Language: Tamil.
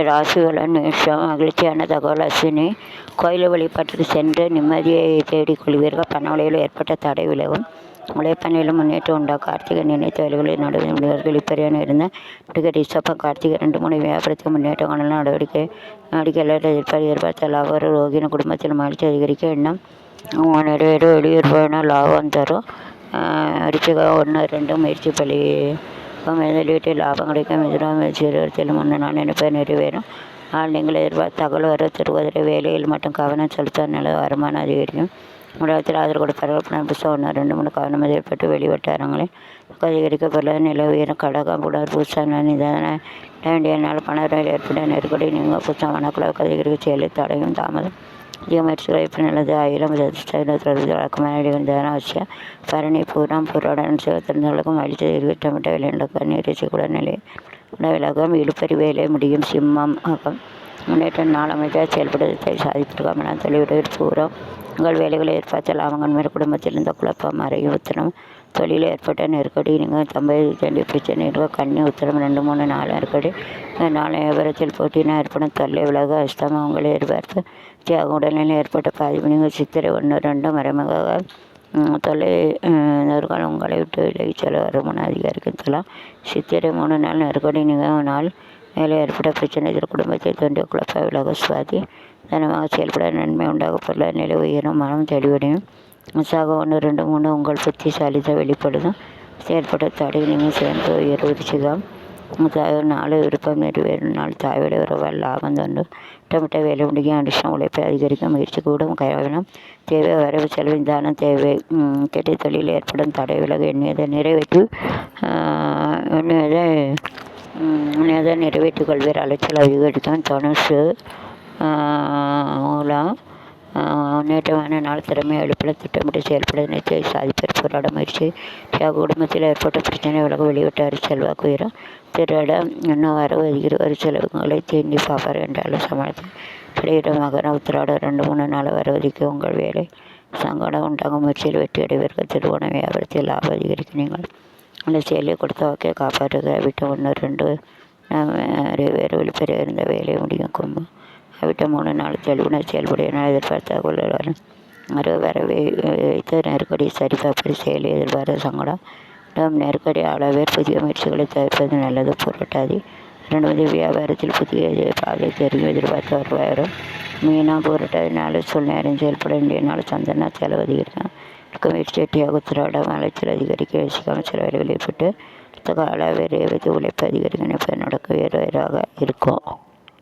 ராசிபலன் மேஷம். மகிழ்ச்சியான தகவல். அஸ்வினி. கோயில் வழிபாட்டுக்கு சென்று நிம்மதியை தேடிக் கொள்வீர்கள். பணவலையில் ஏற்பட்ட தடை விலகும். உழைப்பணியில் முன்னேற்றம் உண்டா. கார்த்திகை நினைத்த வேலைகளில் நடவடிக்கைகள் வெளிப்படையான இருந்த ரிஷபம். கார்த்திகை 2-3 வியாபாரத்துக்கு முன்னேற்றம் காணலாம். நடவடிக்கைகள் எதிர்பார்த்த லாபம். ரோகிணி. குடும்பத்தில் மகிழ்ச்சி அதிகரிக்க எண்ணம் நிறைவேற வெளியூர்வான லாபம் தரும். விருச்சிகம் 1-2 முயற்சி பலி முதலீட்டில் லாபம் கிடைக்கும். மிதுனம் முயற்சியில் 3 நாள் நினைப்பது நிறைவேறும். ஆனால் நீங்கள் எதிர்பார்த்த தகவல் வர தருவதில்லை. வேலையில் மட்டும் கவனம் செலுத்த நல்ல வருமானம் அதிகரிக்கும். உலகத்தில் ஆதரவு கொடுப்பார்கள். புத்தகம் 1-2-3 கவனம் ஏற்பட்டு வெளிவட்டாரங்களில் அதிகரிக்கப்பட நில உயரம். கடகம் புனர்பூசம் நிதான வேண்டிய நாள் பணவரவில் ஏற்பட்ட நெருக்கடி நீங்கள் புத்தகம் மனக்குழாவுக்கு அதிகரிக்க செயலில் தடையும் தாமதம் அதிக முயற்சிகள் எப்படி நல்லது. 1000 வழக்கமான அவசியம். பரணி பூரம் புரோடன் சிவத்திருந்தவர்களுக்கும் அழித்து திட்டமிட்ட விளையாட்டு நீரிச்சக்கூட நிலை விலகம். இழுப்பறி வேலை முடியும். சிம்மம். முன்னேற்றம் நாள் அமைதியாக செயல்படுவதை சாதிப்பிருக்காமல் தொழிலுடைய பூரம். உங்கள் வேலைகளை எதிர்பார்த்த லாபங்கள் மேல் குடும்பத்தில் இருந்த குழப்பம் மறையும். உத்தரம். தொழிலில் ஏற்பட்ட நெருக்கடி நீங்கள் தம்பதி பிரச்சனைகள். கன்னி. உத்தரம் 2-3 நெருக்கடி. நாளை வியாபாரத்தில் போட்டியினால் ஏற்படும் தொல்லை விலக. அஸ்தமம். உங்களை எதிர்பார்த்து தியாகம். உடல்நிலை ஏற்பட்ட பாதிப்பு. நீங்கள் சித்திரை 1-2 மறைமுக தொல்லை நெருக்கல் உங்களை விட்டு விலகி செல்ல வருமானம் அதிகரிக்கலாம். சித்திரை 3 நாள் நெருக்கடி. நீங்கள் நாள் வேலை ஏற்பட்ட பிரச்சனை குடும்பத்தை தோன்றிய குழப்ப விலக. சுவாதி. தனமாக செயல்பட நன்மை உண்டாக பொருளாதார நிலை உயரும். மனம் தெளிவடையும். விசாகம் 1-2-3 உங்கள் புத்திசாலித்தை வெளிப்படுதும். செயற்பட்ட தடை நீங்கள் சேர்ந்து உயர். விருச்சிகம் 4 விருப்பம் நிறைவேறும் நாள். தாய்விட உறவால் லாபம் தோன்று. திட்டமிட்ட வேலை முடியும். அடிஷம் உழைப்பை அதிகரிக்கும். முயற்சி கூடும். கவனம் தேவை. வரவு செலவு தானம் தேவை. கெட்ட தொழிலில் ஏற்படும் தடை விலகு. எண்ணியதை நிறைவேற்றிக் கொள்வீர். அலைச்சல் அதிகரிக்கும். தனுசு மூலம் முன்னேற்றமான நாள். திறமை எழுப்பில் திட்டமிட்டு செயல்பட நினைத்து சாதிப்பர். போராட முயற்சி. குடும்பத்தில் ஏற்பட்ட பிரச்சனை விலக. வெளியிட்டார் செல்வாக்கு உயரும். திருடம் இன்னும் வரவு அதிகரி. ஒரு செலவுகளை தீண்டி பார்ப்பார் என்றாலும் சமாளித்து கிடையிட. மகன. உத்திராடம் 2-3 நாள் வரவதிக்கு உங்கள் வேலை சங்கடம் உண்டாகும். முயற்சியில் வெற்றி அடைவீர்கள். திருவோண வியாபாரத்தில் லாபம் அதிகரிக்கும். நீங்கள் அந்த செயலியை கொடுத்த வாக்கை காப்பாற்றுகிற. விட்டு 1-2 வேறு வெளிப்பெற இருந்த வேலை முடியும். கும்பம். விட்ட 3 நாள் தெளிவுடன் செயல்படைய எதிர்பார்த்த கொள்ளும். வரவை வைத்து நெருக்கடி சரிபார்ப்பது. செயலை எதிர்பார்த்த சங்கடம் நெருக்கடி அளவேர். புதிய முயற்சிகளை தவிர்ப்பது நல்லது. புரட்டாதி 2 வியாபாரத்தில் புதிய பாதை தெரியும். எதிர்பார்த்த வருவாயிரம். மீனம் புரட்டாதி 4 சூழ்நேரம் செயல்பட வேண்டிய நாள். சந்தன செலவு அதிகரிக்கும். முயற்சி வெட்டியாக. உத்திராடம் அலைச்சல் அதிகரிக்க. யோசிக்காமல் சில வேலைகள் ஏற்பட்டு கால வேறு வைத்து உழைப்பு அதிகரிக்கும். இப்போ நடக்க வேறாக இருக்கும்.